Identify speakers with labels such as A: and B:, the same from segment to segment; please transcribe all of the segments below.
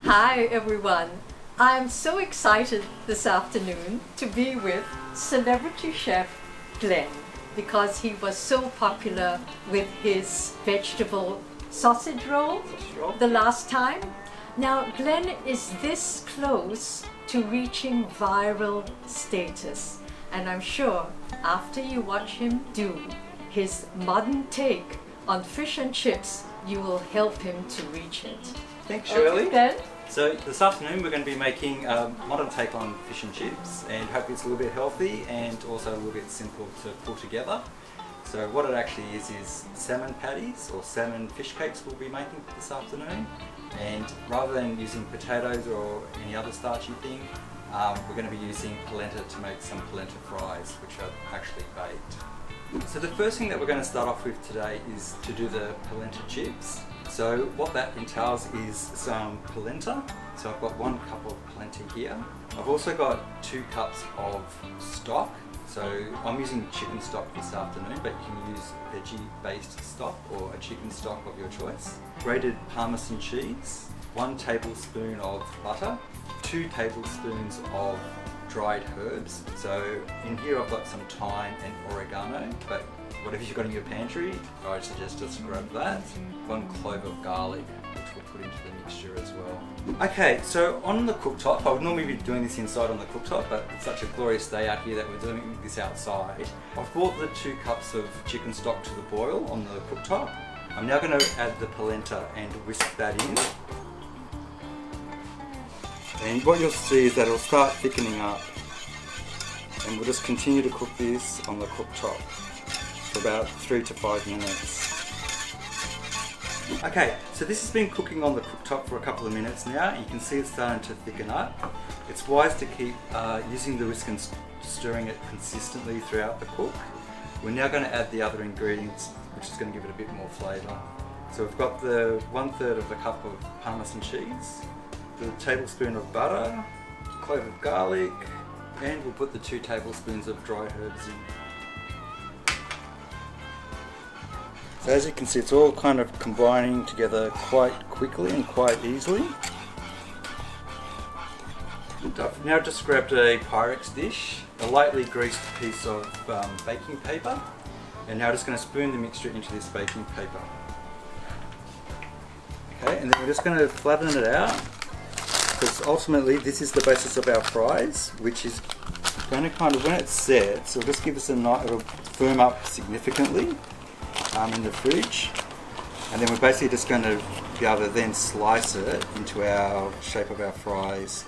A: Hi everyone. I'm so excited this afternoon to be with celebrity chef Glen because he was so popular with his vegetable sausage roll the last time. Now Glen is this close to reaching viral status, and I'm sure after you watch him do his modern take on fish and chips, you will help him to reach it.
B: Thanks, Shirley.
A: Okay, Glen?
B: So this afternoon we're going to be making a modern take on fish and chips, and hopefully it's a little bit healthy and also a little bit simple to pull together. So what it actually is salmon patties or salmon fish cakes we'll be making this afternoon, and rather than using potatoes or any other starchy thing, we're going to be using polenta to make some polenta fries, which are actually baked. So the first thing that we're going to start off with today is to do the polenta chips. So what that entails is some polenta. So I've got 1 cup of polenta here. I've also got 2 cups of stock. So I'm using chicken stock this afternoon, but you can use veggie-based stock or a chicken stock of your choice. Grated Parmesan cheese, 1 tablespoon of butter, 2 tablespoons of dried herbs. So in here I've got some thyme and oregano, but whatever you've got in your pantry, I suggest just grab that. 1 clove of garlic, which we'll put into the mixture as well. Okay, so on the cooktop, I would normally be doing this inside on the cooktop, but it's such a glorious day out here that we're doing this outside. I've brought the 2 cups of chicken stock to the boil on the cooktop. I'm now going to add the polenta and whisk that in. And what you'll see is that it'll start thickening up, and we'll just continue to cook this on the cooktop for about 3 to 5 minutes. Okay, so this has been cooking on the cooktop for a couple of minutes now. You can see it's starting to thicken up. It's wise to keep using the whisk and stirring it consistently throughout the cook. We're now going to add the other ingredients, which is going to give it a bit more flavour. So we've got the 1/3 of a cup of Parmesan cheese, the tablespoon of butter, a clove of garlic, and we'll put the 2 tablespoons of dried herbs in. So as you can see, it's all kind of combining together quite quickly and quite easily. I've now just grabbed a Pyrex dish, a lightly greased piece of baking paper, and now I'm just going to spoon the mixture into this baking paper. Okay, and then we're just going to flatten it out, because ultimately this is the basis of our fries, which is going to kind of, when it's set, so it'll just give us a nice, it'll firm up significantly in the fridge, and then we're basically just going to be able to then slice it into our shape of our fries.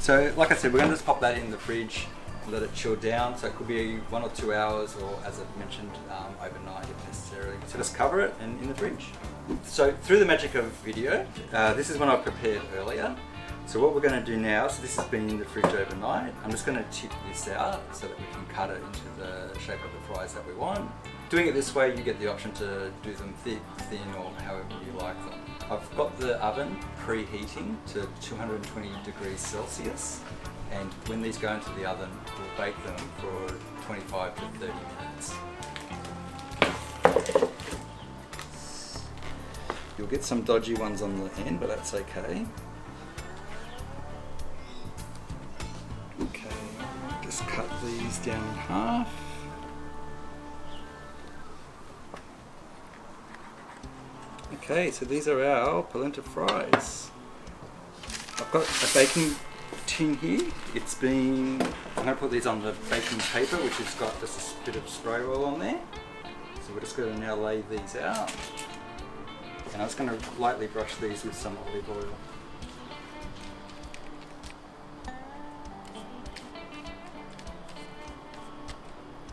B: So like I said, we're going to just pop that in the fridge, let it chill down, so it could be 1 or 2 hours, or as I've mentioned, overnight if necessary. So just cover it and in the fridge. So through the magic of video, this is one I prepared earlier. So what we're going to do now, so this has been in the fridge overnight, I'm just going to tip this out so that we can cut it into the shape of the fries that we want. Doing it this way, you get the option to do them thick, thin, or however you like them. I've got the oven preheating to 220 degrees Celsius, and when these go into the oven, we'll bake them for 25 to 30 minutes. You'll get some dodgy ones on the end, but that's okay. Okay, just cut these down in half. Okay, so these are our polenta fries. I've got a baking tin here. I'm going to put these on the baking paper, which has got just a bit of spray oil on there. So we're just going to now lay these out. And I'm just going to lightly brush these with some olive oil.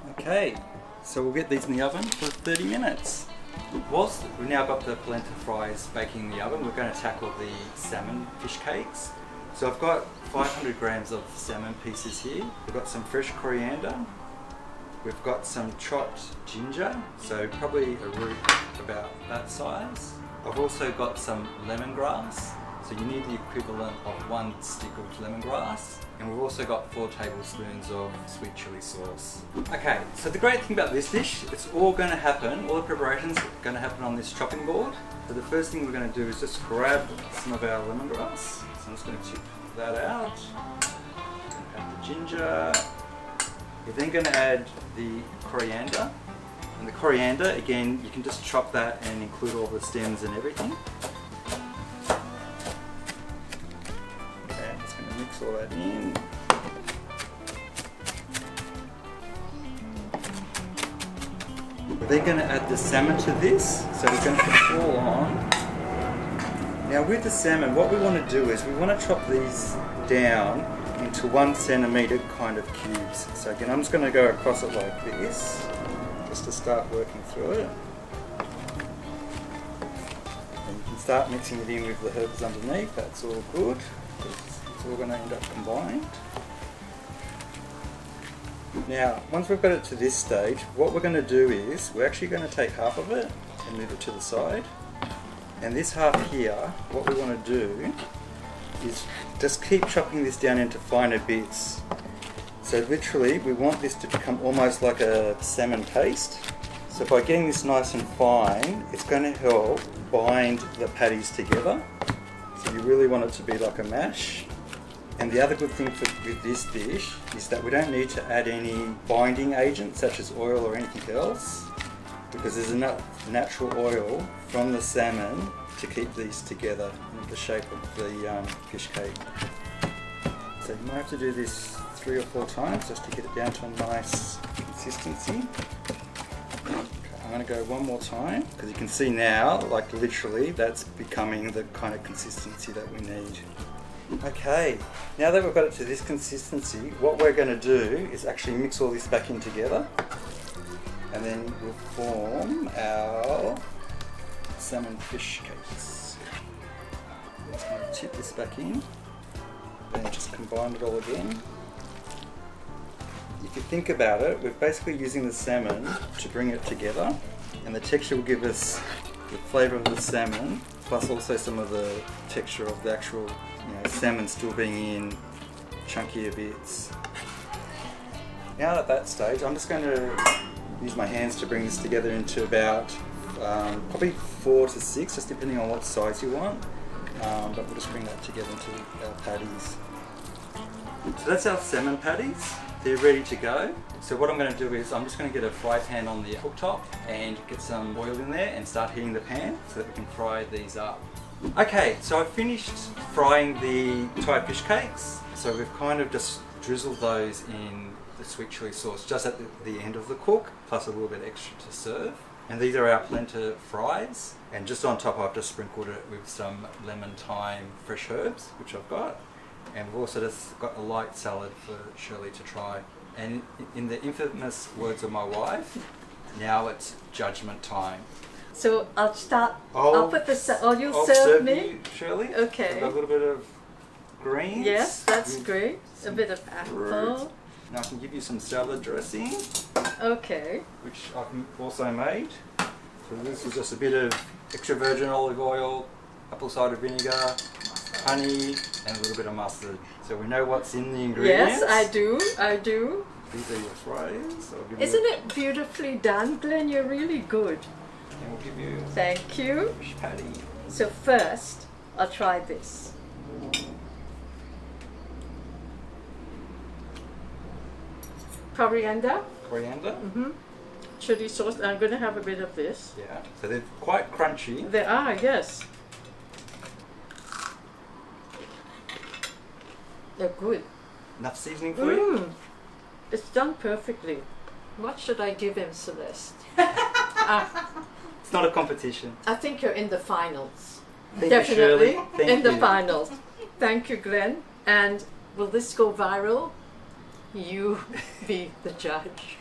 B: Okay, so we'll get these in the oven for 30 minutes. Whilst we've now got the polenta fries baking in the oven, we're going to tackle the salmon fish cakes. So I've got 500 grams of salmon pieces here. We've got some fresh coriander. We've got some chopped ginger, so probably a root about that size. I've also got some lemongrass. So you need the equivalent of 1 stick of lemongrass. And we've also got 4 tablespoons of sweet chili sauce. Okay, so the great thing about this dish, it's all going to happen, all the preparations are going to happen on this chopping board. So the first thing we're going to do is just grab some of our lemongrass. So I'm just going to tip that out. Add the ginger. We're then going to add the coriander. And the coriander, again, you can just chop that and include all the stems and everything. Okay, I'm just going to mix all that in. We're then going to add the salmon to this. So we're going to put it all on. Now with the salmon, what we want to do is we want to chop these down into 1 centimetre kind of cubes. So again, I'm just going to go across it like this, just to start working through it. And you can start mixing it in with the herbs underneath, that's all good. It's all going to end up combined. Now, once we've got it to this stage, what we're going to do is, we're actually going to take half of it and move it to the side. And this half here, what we want to do is just keep chopping this down into finer bits. So literally, we want this to become almost like a salmon paste. So by getting this nice and fine, it's going to help bind the patties together. So you really want it to be like a mash. And the other good thing with this dish is that we don't need to add any binding agent such as oil or anything else, because there's enough natural oil from the salmon to keep these together in the shape of the fish cake. So you might have to do this 3 or 4 times just to get it down to a nice consistency. Okay, I'm going to go one more time because you can see now, like literally, that's becoming the kind of consistency that we need. Okay, now that we've got it to this consistency, what we're going to do is actually mix all this back in together, and then we'll form our salmon fish cakes. I'm just going to tip this back in, then just combine it all again. If you think about it, we're basically using the salmon to bring it together, and the texture will give us the flavour of the salmon, plus also some of the texture of the actual salmon still being in chunkier bits. Now at that stage, I'm just going to use my hands to bring this together into about probably 4 to 6, just depending on what size you want. But we'll just bring that together into our patties. So that's our salmon patties. They're ready to go. So what I'm going to do is I'm just going to get a fry pan on the cooktop and get some oil in there and start heating the pan so that we can fry these up. Okay, so I've finished frying the Thai fish cakes. So we've kind of just drizzled those in the sweet chili sauce just at the end of the cook, plus a little bit extra to serve. And these are our Polenta fries. And just on top I've just sprinkled it with some lemon, thyme, fresh herbs, which I've got. And we've also just got a light salad for Shirley to try. And in the infamous words of my wife, now it's judgment time.
A: So I'll start. I'll put this. You'll serve me,
B: you, Shirley.
A: Okay.
B: So a little bit of greens.
A: Yes, that's great. A bit of apple.
B: Now I can give you some salad dressing.
A: Okay.
B: Which I've also made. So this is just a bit of extra virgin olive oil, apple cider vinegar, honey, and a little bit of mustard. So we know what's in the ingredients.
A: Yes, I do. I do.
B: These are your fries.
A: Isn't it beautifully done, Glen? You're really good.
B: And we'll give you
A: Thank you.
B: fish patty.
A: So first, I'll try this. Coriander.
B: Coriander.
A: Chili sauce. I'm going to have a bit of this.
B: Yeah. So they're quite crunchy.
A: They are, yes. They're good.
B: Enough seasoning for you?
A: It's done perfectly. What should I give him, Celeste?
B: It's not a competition.
A: I think you're in the finals.
B: Thank you,
A: Definitely
B: Shirley. Thank
A: in the
B: you.
A: finals. Thank you, Glen. And will this go viral? You be the judge.